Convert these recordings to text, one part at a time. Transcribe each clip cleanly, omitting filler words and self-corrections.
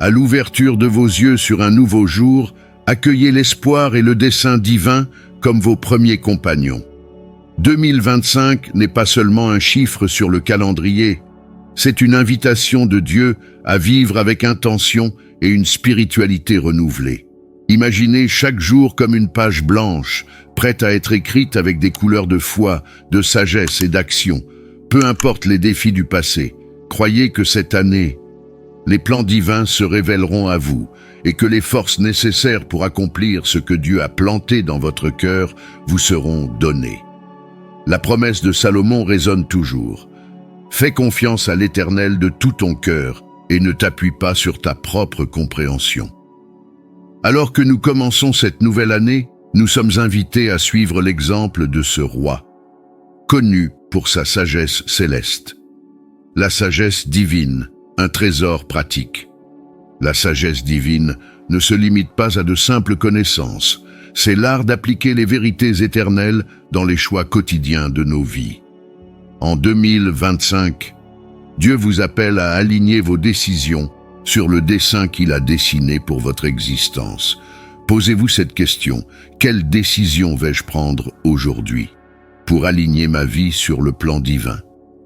À l'ouverture de vos yeux sur un nouveau jour, accueillez l'espoir et le dessein divin comme vos premiers compagnons. 2025 n'est pas seulement un chiffre sur le calendrier, c'est une invitation de Dieu à vivre avec intention et une spiritualité renouvelée. Imaginez chaque jour comme une page blanche, prête à être écrite avec des couleurs de foi, de sagesse et d'action. Peu importe les défis du passé, croyez que cette année, les plans divins se révéleront à vous et que les forces nécessaires pour accomplir ce que Dieu a planté dans votre cœur vous seront données. La promesse de Salomon résonne toujours. Fais confiance à l'Éternel de tout ton cœur et ne t'appuie pas sur ta propre compréhension. Alors que nous commençons cette nouvelle année, nous sommes invités à suivre l'exemple de ce roi, connu pour sa sagesse céleste. La sagesse divine, un trésor pratique. La sagesse divine ne se limite pas à de simples connaissances, c'est l'art d'appliquer les vérités éternelles dans les choix quotidiens de nos vies. En 2025, Dieu vous appelle à aligner vos décisions sur le dessein qu'il a dessiné pour votre existence. Posez-vous cette question, quelle décision vais-je prendre aujourd'hui pour aligner ma vie sur le plan divin?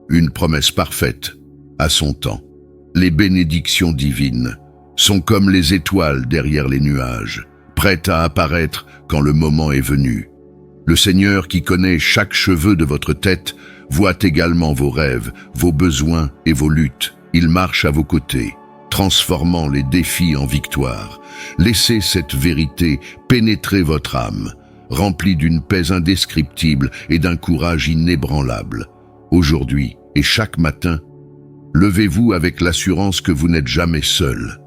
Une promesse parfaite, à son temps. Les bénédictions divines sont comme les étoiles derrière les nuages, prêtes à apparaître quand le moment est venu. Le Seigneur qui connaît chaque cheveu de votre tête voit également vos rêves, vos besoins et vos luttes. Il marche à vos côtés, transformant les défis en victoire. Laissez cette vérité pénétrer votre âme, remplie d'une paix indescriptible et d'un courage inébranlable. Aujourd'hui et chaque matin, levez-vous avec l'assurance que vous n'êtes jamais seul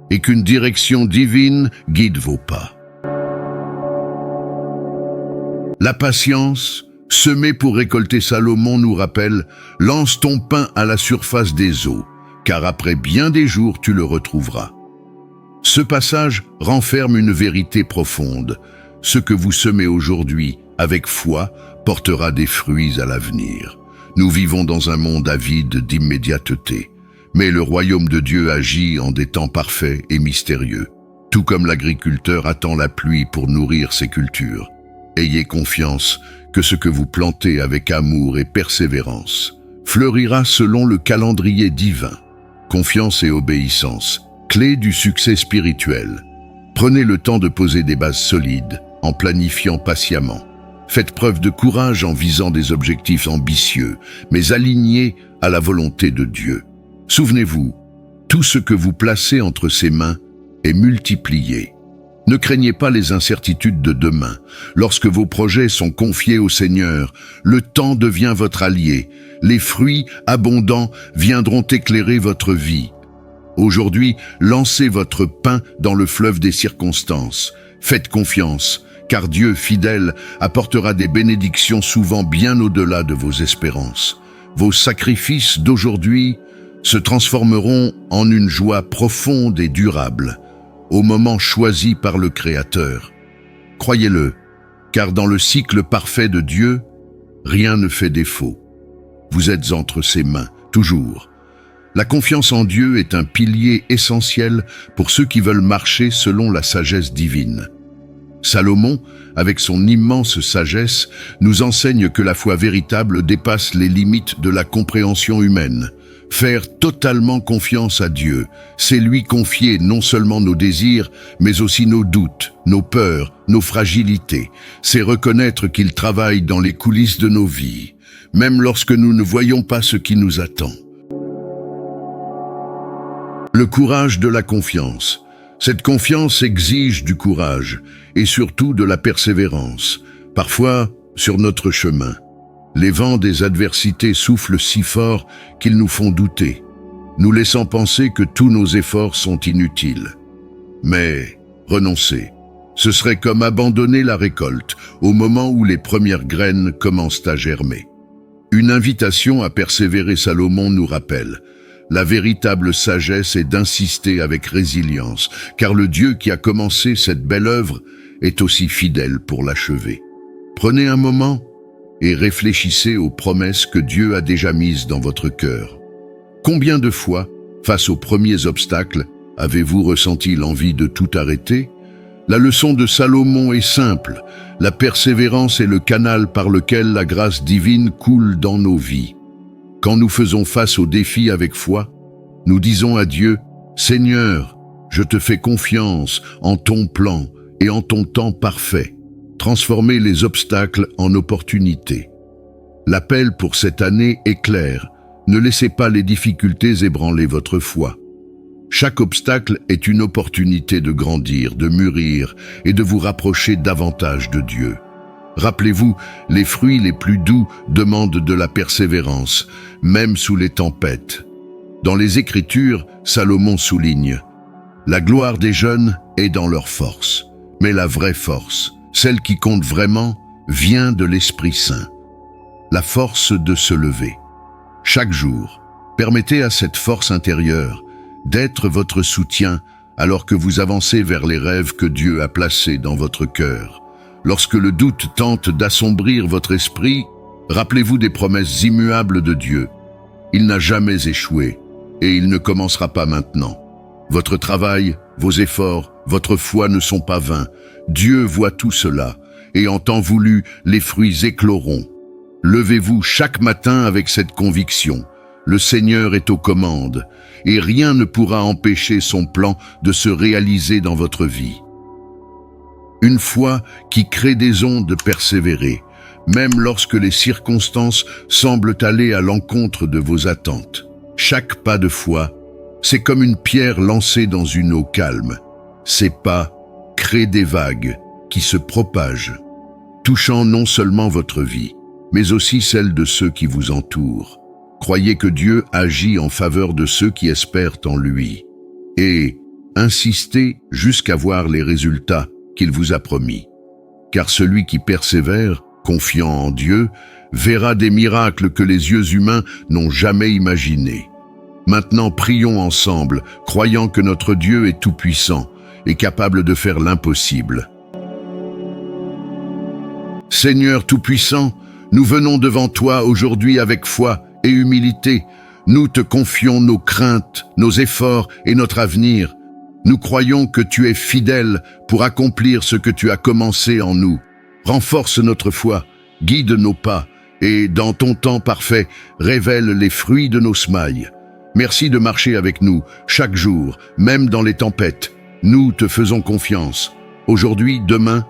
et qu'une direction divine guide vos pas. La patience, semée pour récolter Salomon nous rappelle « Lance ton pain à la surface des eaux, car après bien des jours tu le retrouveras. » Ce passage renferme une vérité profonde. Ce que vous semez aujourd'hui avec foi portera des fruits à l'avenir. Nous vivons dans un monde avide d'immédiateté, mais le royaume de Dieu agit en des temps parfaits et mystérieux. Tout comme l'agriculteur attend la pluie pour nourrir ses cultures. Ayez confiance que ce que vous plantez avec amour et persévérance fleurira selon le calendrier divin. Confiance et obéissance, clé du succès spirituel. Prenez le temps de poser des bases solides en planifiant patiemment. Faites preuve de courage en visant des objectifs ambitieux, mais alignés à la volonté de Dieu. Souvenez-vous, tout ce que vous placez entre ses mains est multiplié. Ne craignez pas les incertitudes de demain. Lorsque vos projets sont confiés au Seigneur, le temps devient votre allié. Les fruits abondants viendront éclairer votre vie. Aujourd'hui, lancez votre pain dans le fleuve des circonstances. Faites confiance, car Dieu fidèle apportera des bénédictions souvent bien au-delà de vos espérances. Vos sacrifices d'aujourd'hui se transformeront en une joie profonde et durable, au moment choisi par le Créateur. Croyez-le, car dans le cycle parfait de Dieu, rien ne fait défaut. Vous êtes entre ses mains, toujours. La confiance en Dieu est un pilier essentiel pour ceux qui veulent marcher selon la sagesse divine. Salomon, avec son immense sagesse, nous enseigne que la foi véritable dépasse les limites de la compréhension humaine. Faire totalement confiance à Dieu, c'est lui confier non seulement nos désirs, mais aussi nos doutes, nos peurs, nos fragilités. C'est reconnaître qu'il travaille dans les coulisses de nos vies, même lorsque nous ne voyons pas ce qui nous attend. Le courage de la confiance. Cette confiance exige du courage et surtout de la persévérance. Parfois, sur notre chemin, les vents des adversités soufflent si fort qu'ils nous font douter, nous laissant penser que tous nos efforts sont inutiles. Mais renoncer, ce serait comme abandonner la récolte au moment où les premières graines commencent à germer. Une invitation à persévérer, Salomon nous rappelle. La véritable sagesse est d'insister avec résilience, car le Dieu qui a commencé cette belle œuvre est aussi fidèle pour l'achever. Prenez un moment et réfléchissez aux promesses que Dieu a déjà mises dans votre cœur. Combien de fois, face aux premiers obstacles, Avez-vous ressenti l'envie de tout arrêter? La leçon de Salomon est simple. La persévérance est le canal par lequel la grâce divine coule dans nos vies. Quand nous faisons face aux défis avec foi, nous disons à Dieu, « Seigneur, je te fais confiance en ton plan et en ton temps parfait. Transformez les obstacles en opportunités. » L'appel pour cette année est clair. Ne laissez pas les difficultés ébranler votre foi. Chaque obstacle est une opportunité de grandir, de mûrir et de vous rapprocher davantage de Dieu. Rappelez-vous, les fruits les plus doux demandent de la persévérance, même sous les tempêtes. Dans les Écritures, Salomon souligne « La gloire des jeunes est dans leur force, mais la vraie force, celle qui compte vraiment, vient de l'Esprit Saint. » La force de se lever. Chaque jour, permettez à cette force intérieure d'être votre soutien alors que vous avancez vers les rêves que Dieu a placés dans votre cœur. Lorsque le doute tente d'assombrir votre esprit, rappelez-vous des promesses immuables de Dieu. Il n'a jamais échoué et il ne commencera pas maintenant. Votre travail, vos efforts, votre foi ne sont pas vains. Dieu voit tout cela et en temps voulu, les fruits écloront. Levez-vous chaque matin avec cette conviction. Le Seigneur est aux commandes et rien ne pourra empêcher son plan de se réaliser dans votre vie. Une foi qui crée des ondes persévérées, même lorsque les circonstances semblent aller à l'encontre de vos attentes. Chaque pas de foi, c'est comme une pierre lancée dans une eau calme. Ces pas créent des vagues qui se propagent, touchant non seulement votre vie, mais aussi celle de ceux qui vous entourent. Croyez que Dieu agit en faveur de ceux qui espèrent en lui. Et insistez jusqu'à voir les résultats qu'il vous a promis. Car celui qui persévère, confiant en Dieu, verra des miracles que les yeux humains n'ont jamais imaginés. Maintenant, prions ensemble, croyant que notre Dieu est tout-puissant et capable de faire l'impossible. Seigneur tout-puissant, nous venons devant toi aujourd'hui avec foi et humilité. Nous te confions nos craintes, nos efforts et notre avenir. Nous croyons que tu es fidèle pour accomplir ce que tu as commencé en nous. Renforce notre foi, guide nos pas et, dans ton temps parfait, révèle les fruits de nos semailles. Merci de marcher avec nous chaque jour, même dans les tempêtes. Nous te faisons confiance, aujourd'hui, demain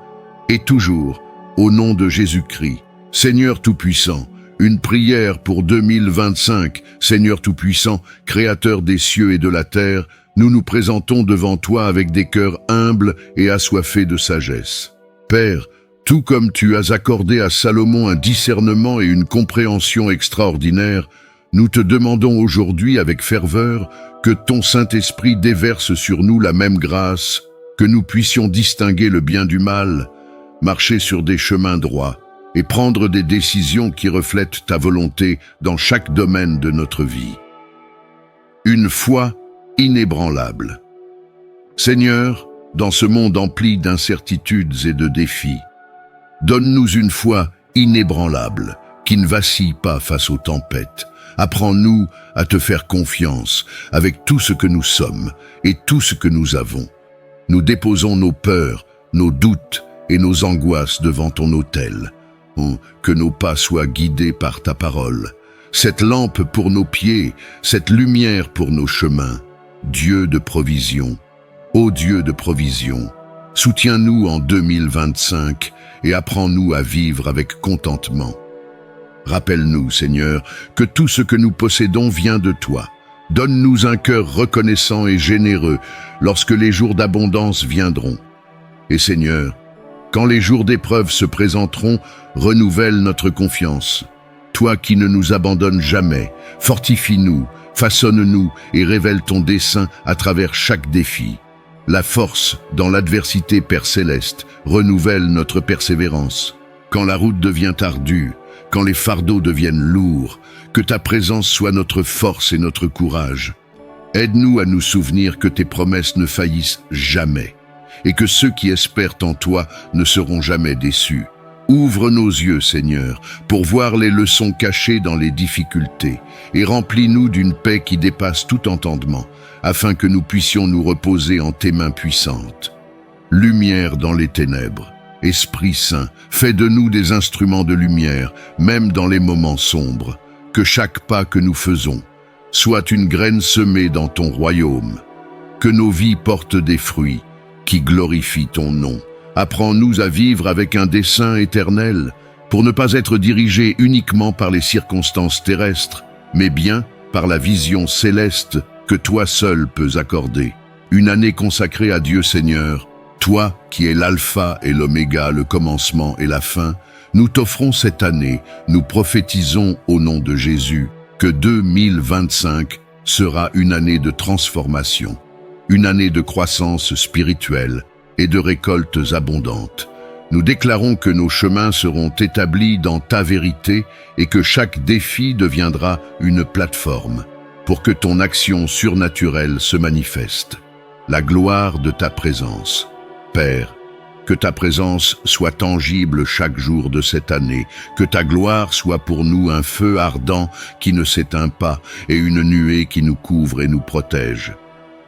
et toujours, au nom de Jésus-Christ. Seigneur Tout-Puissant, une prière pour 2025. Seigneur Tout-Puissant, Créateur des cieux et de la terre, nous nous présentons devant toi avec des cœurs humbles et assoiffés de sagesse. Père, tout comme tu as accordé à Salomon un discernement et une compréhension extraordinaires, nous te demandons aujourd'hui avec ferveur que ton Saint-Esprit déverse sur nous la même grâce, que nous puissions distinguer le bien du mal, marcher sur des chemins droits et prendre des décisions qui reflètent ta volonté dans chaque domaine de notre vie. Une foi inébranlable. Seigneur, dans ce monde empli d'incertitudes et de défis, donne-nous une foi inébranlable qui ne vacille pas face aux tempêtes. Apprends-nous à te faire confiance avec tout ce que nous sommes et tout ce que nous avons. Nous déposons nos peurs, nos doutes et nos angoisses devant ton autel. Que nos pas soient guidés par ta parole. Cette lampe pour nos pieds, cette lumière pour nos chemins. Dieu de provision, ô Dieu de provision, soutiens-nous en 2025 et apprends-nous à vivre avec contentement. Rappelle-nous, Seigneur, que tout ce que nous possédons vient de toi. Donne-nous un cœur reconnaissant et généreux lorsque les jours d'abondance viendront. Et Seigneur, quand les jours d'épreuve se présenteront, renouvelle notre confiance. Toi qui ne nous abandonnes jamais, fortifie-nous, façonne-nous et révèle ton dessein à travers chaque défi. La force dans l'adversité, Père céleste, renouvelle notre persévérance. Quand la route devient ardue, quand les fardeaux deviennent lourds, que ta présence soit notre force et notre courage. Aide-nous à nous souvenir que tes promesses ne faillissent jamais et que ceux qui espèrent en toi ne seront jamais déçus. Ouvre nos yeux, Seigneur, pour voir les leçons cachées dans les difficultés, et remplis-nous d'une paix qui dépasse tout entendement, afin que nous puissions nous reposer en tes mains puissantes. Lumière dans les ténèbres, Esprit Saint, fais de nous des instruments de lumière, même dans les moments sombres. Que chaque pas que nous faisons soit une graine semée dans ton royaume. Que nos vies portent des fruits qui glorifient ton nom. Apprends-nous à vivre avec un dessein éternel, pour ne pas être dirigés uniquement par les circonstances terrestres, mais bien par la vision céleste que toi seul peux accorder. Une année consacrée à Dieu Seigneur, toi qui es l'alpha et l'oméga, le commencement et la fin, nous t'offrons cette année, nous prophétisons au nom de Jésus que 2025 sera une année de transformation, une année de croissance spirituelle et de récoltes abondantes. Nous déclarons que nos chemins seront établis dans ta vérité et que chaque défi deviendra une plateforme pour que ton action surnaturelle se manifeste. La gloire de ta présence. Père, que ta présence soit tangible chaque jour de cette année, que ta gloire soit pour nous un feu ardent qui ne s'éteint pas et une nuée qui nous couvre et nous protège.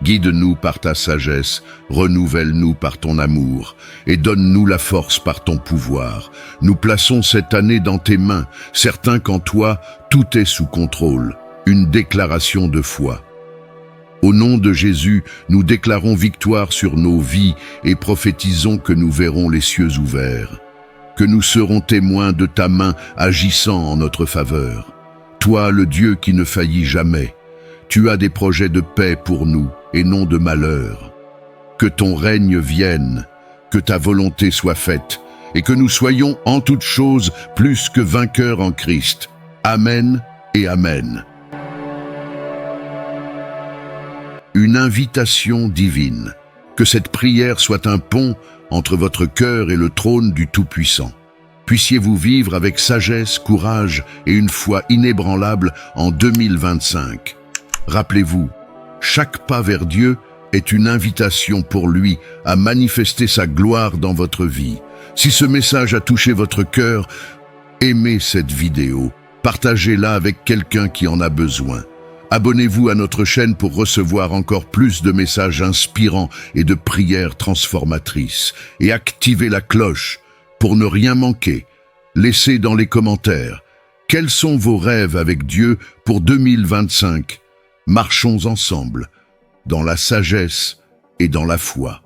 Guide-nous par ta sagesse, renouvelle-nous par ton amour et donne-nous la force par ton pouvoir. Nous plaçons cette année dans tes mains, certains qu'en toi, tout est sous contrôle. Une déclaration de foi. Au nom de Jésus, nous déclarons victoire sur nos vies et prophétisons que nous verrons les cieux ouverts, que nous serons témoins de ta main agissant en notre faveur. Toi, le Dieu qui ne faillit jamais, tu as des projets de paix pour nous et non de malheur. Que ton règne vienne, que ta volonté soit faite et que nous soyons en toutes choses plus que vainqueurs en Christ. Amen et Amen. Une invitation divine. Que cette prière soit un pont entre votre cœur et le trône du Tout-Puissant. Puissiez-vous vivre avec sagesse, courage et une foi inébranlable en 2025. Rappelez-vous, chaque pas vers Dieu est une invitation pour lui à manifester sa gloire dans votre vie. Si ce message a touché votre cœur, aimez cette vidéo, partagez-la avec quelqu'un qui en a besoin. Abonnez-vous à notre chaîne pour recevoir encore plus de messages inspirants et de prières transformatrices. Et activez la cloche pour ne rien manquer. Laissez dans les commentaires quels sont vos rêves avec Dieu pour 2025. Marchons ensemble dans la sagesse et dans la foi.